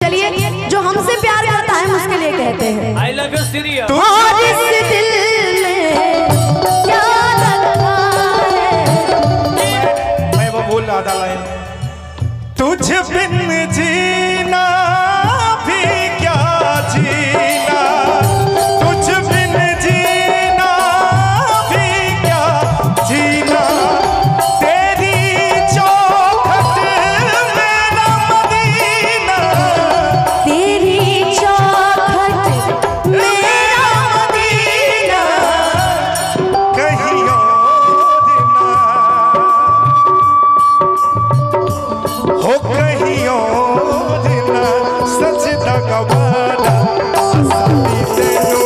चलिए जो हमसे प्यार करता है उसके लिए कहते हैं आई लव यू सीरिया। और इस दिल में क्या रखा है। मैं वो बोल रहा था लाइन, तुझ बिन जीना भी क्या जीना, तुझ बिन जीना भी क्या जीना, तेरी चौखट मेरा मदीना, तेरी चौखट मेरा मदीना, कहीं और ना हो, कहीं और ना सजदा गवाना, आसानी तेनू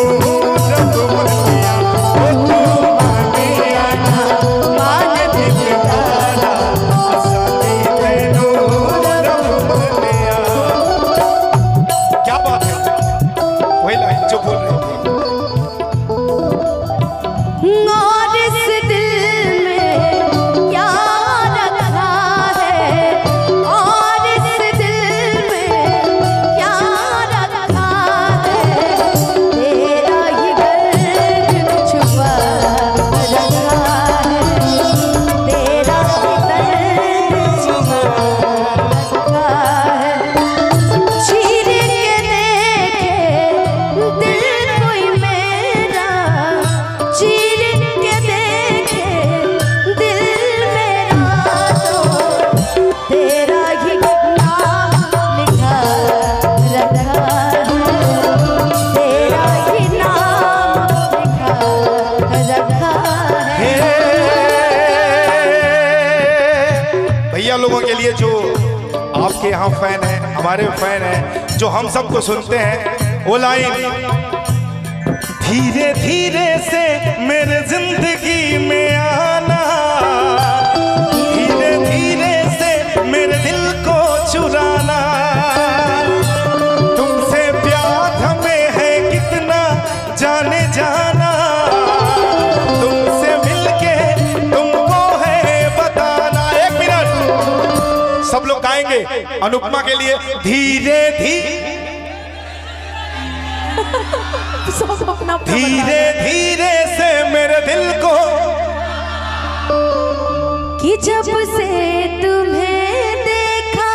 रब मनिया, ओ तू मानिया ना मान दिलदारा, आसानी तेनू रब मनिया। क्या बात है, वही लाइन जो बोल रही थी। और इस दिल में क्या रखा है, और इस दिल में क्या रखा है, तेरा ही दर्द छुपा रखा है, तेरा ही दर्द छुपा रखा है। चीर के देखे दिल कोई मेरा, चीर के देखे दिल मेरा, तो तेरा ही नाम लिखा रखा है, तेरा ही नाम लिखा रखा है। भैया लोगों के लिए जो आपके यहाँ फैन है, हमारे फैन है, जो हम सबको सुनते हैं, वो लाइन, धीरे धीरे से मेरे जिंदगी में आना, धीरे धीरे से मेरे दिल को चुराना, तुमसे प्यार हमें है कितना जाने जाना, तुमसे मिलके तुमको है बताना। एक मिनट सब लोग गाएंगे अनुपमा के लिए, धीरे धीरे धीरे धीरे से मेरे दिल को, कि जब से तुम्हें देखा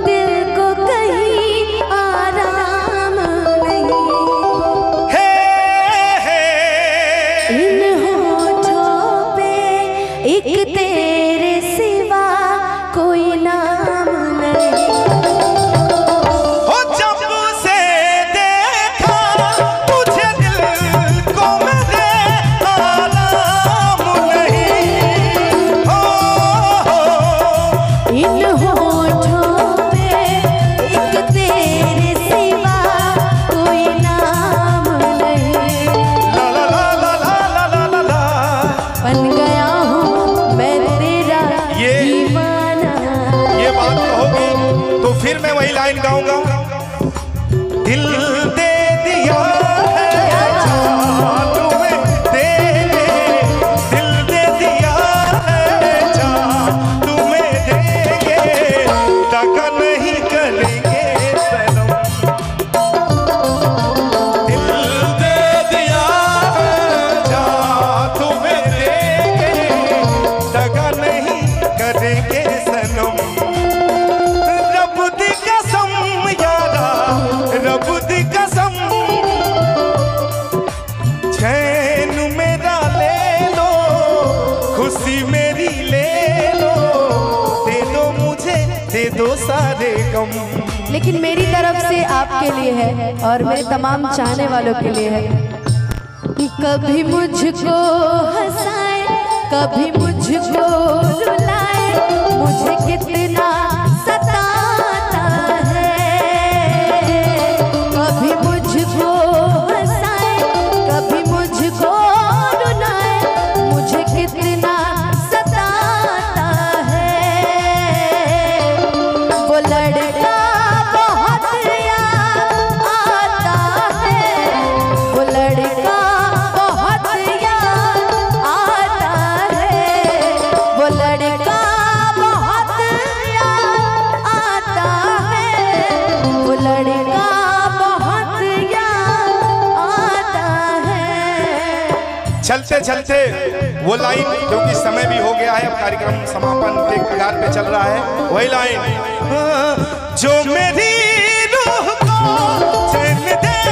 दिल को कहीं आराम नहीं, हे इन होठों पे एक तेरे सिवा कोई नाम नहीं। हो जब से देखा तुझे दिल को मेरे आराम नहीं, हो इन होठों पे एक तेरे सिवा कोई नाम नहीं। ला ला ला ला ला ला ला ला, बन गया हूँ मैं तेरा दीवाना। ये बात कहोगी तो फिर मैं वही लाइन गाऊंगा, दिल दे दिया है जान तुम्हें देने, दिल दे दिया है जान तुम्हें देंगे, दगा नहीं करेंगे सनम, दिल दे दिया है जान तुम्हें देंगे, दगा नहीं करेंगे सनम, रब दी कसम यारा, रब दी कसम, चैन मेरा ले लो, खुशी मेरी ले लो, दे दो मुझे, दे दो सारे गम। लेकिन मेरी तरफ से आपके लिए है और मेरे तमाम चाहने वालों के लिए है। कभी मुझको हंसाए, कभी मुझको रुलाए, मुझे कितना सताता है। कभी मुझको हंसाए, कभी मुझको रुलाए, मुझे कितना सताता है। वो लड़का बहुत याद आता है, वो लड़का बहुत याद आता है, वो लड़का बहुत याद चलते चलते वो लाइन, क्योंकि समय भी हो गया है, अब कार्यक्रम समापन के कगार पे चल रहा है, वही लाइन जो मेरी रूह को चैन दे प्यार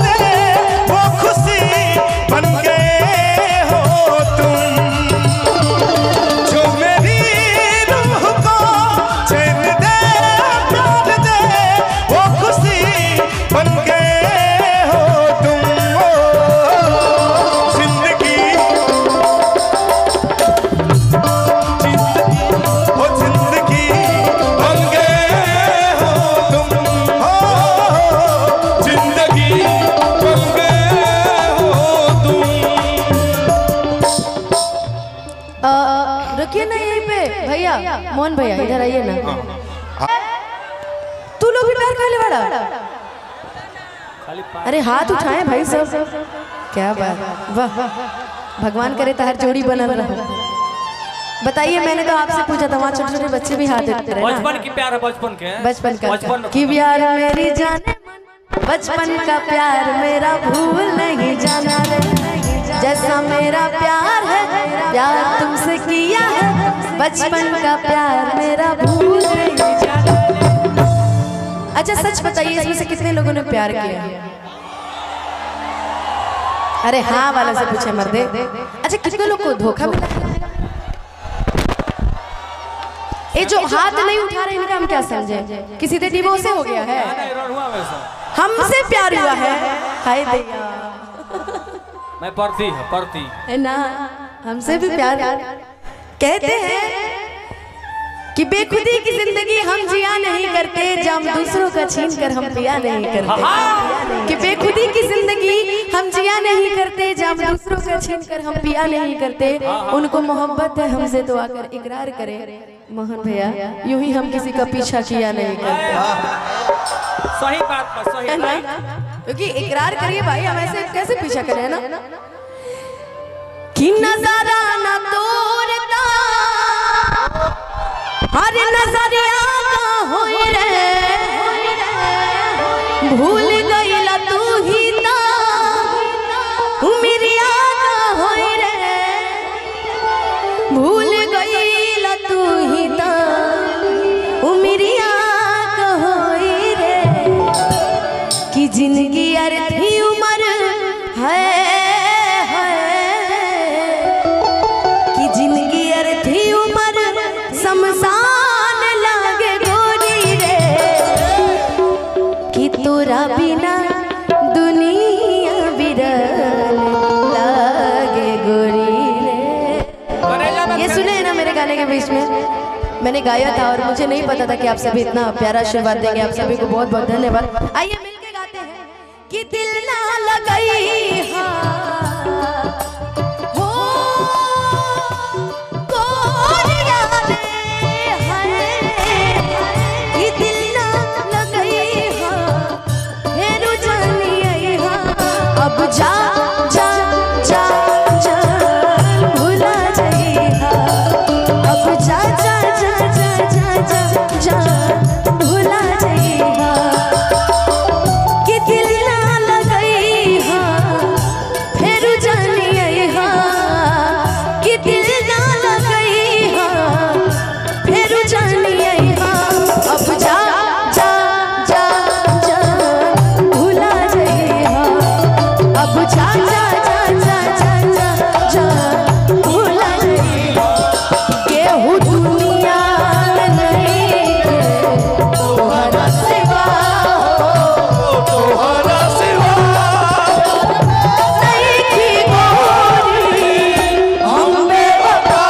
दे वो खुशी बन गए हो तुम, जो मेरी रूह को चैन दे प्यार दे वो खुशी बन गए हो तुम, जिंदगी हो जिंदगी बन गए हो तुम, जिंदगी बन गए हो तुम। रुकिए ना यहीं पे भैया, मोहन भैया इधर आइए ना। तू लोग भी प्यार कर ले बड़ा, अरे हाथ उठाए भाई सब, क्या बात, वाह भगवान करे तार जोड़ी बनल रहे। बताइए, मैंने तो आपसे पूछा था, वहाँ छोटे छोटे बच्चे भी हाथ उठाते रहे ना। बचपन की प्यार है, बचपन के बचपन का कि प्यार मेरी जाने मन, बचपन का प्यार मेरा भूल नहीं जाना रे, जैसा मेरा प्यार है प्यार तुमसे किया है, बचपन का प्यार मेरा भूल नहीं जाना। अच्छा सच बताइए, इसमें से कितने लोगों ने प्यार किया? अरे हाँ वाला से पूछे मर्दे। अच्छा कितने लोग को धोखा मिला? ये जो हाथ नहीं उठा रहे इनका हम क्या समझे? किसी से डिवोर्स हो गया है, हमसे प्यार हुआ है, हाय भैया मैं पढ़ती है ना, हमसे भी प्यार। कहते हैं कि बेखुदी की जिंदगी हम जिया नहीं करते, जब दूसरों का छीन कर हम पिया नहीं करते, कि बेखुदी की जिंदगी हम जिया नहीं करते, जब दूसरों का छीन कर हम पिया नहीं करते, उनको मोहब्बत है हमसे तो आकर इकरार करे मोहन भैया, यूं ही हम किसी का पीछा किया नहीं करते। सही बात, सही बात, क्योंकि इकरार करिए भाई, हम ऐसे कैसे पीछा करें ना, कि नजारा ना तोड़ता हर नजरिया का होए रे, भूल गईला तू ही ना उमिरिया का होए रे, भूल गईला तू ही ना उमिरिया का होए रे, कि जिंदगी अर्थी उम्र है, कि जिंदगी अर्थी उम्र शमशान लागे गोरी रे, कि तोरा बिना दुनिया बिरल लागे गोरी रे। ये सुने ना मेरे गाने के बीच में मैंने गाया था और मुझे नहीं पता था कि आप सभी इतना प्यारा आशीर्वाद देंगे। आप सभी को बहुत बहुत धन्यवाद। आइए मिलके गाते हैं कि दिल ना लगई जा जा जा जा भुला जाइहा, अब जा जा जा जा जा जा जा भुला जाइहा, कि दिल ना लगइहा फिर जानी आइहा, कि दिल ना लगइहा फिर जानी आइहा, अब जा जा जा जा भुला जाइहा, अब जा जा जा जा जा जा जा भुला जाइहा, केहू दुनिया नहीं तोहरा सिवा, तोहरा सिवा नहीं की गोरी, हम बेवफा,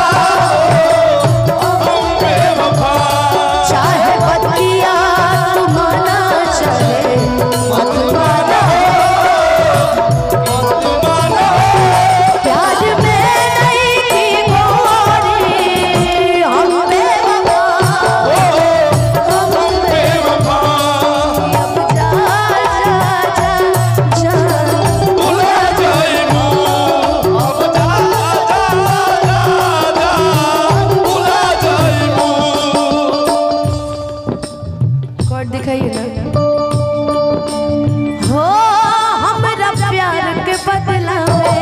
चाहे बतिया तू माना चाहे मत माना, प्यार में नहीं की गोरी, हम बेवफा, हम बेवफा, अब जा जा जा जा भुला जाइहा, अब जा जा जा जा भुला जाइहा। कॉर्ड दिखाइए ना। हो हमरा प्यार के बदला में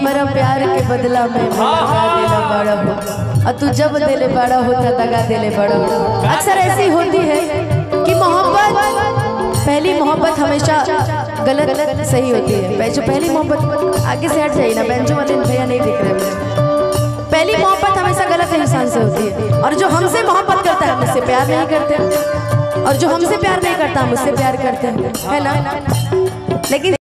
हमारा प्यार के बदला में दगा देला बड़ा हो, और तू जब दिले बड़ा होता दगा दिले बड़ा हो। अक्सर ऐसी होती है कि मोहब्बत, पहली मोहब्बत हमेशा गलत सही होती है। जो पहली मोहब्बत, आगे से हट जाइए ना, बेंचो वाले भैया नहीं दिख रहे मुझे। पहली मोहब्बत हमेशा गलत इंसान से होती है, और जो हमसे मोहब्बत करता है मुझसे प्यार नहीं करते, और जो हमसे प्यार नहीं करता मुझसे प्यार करते हैं, है ना। लेकिन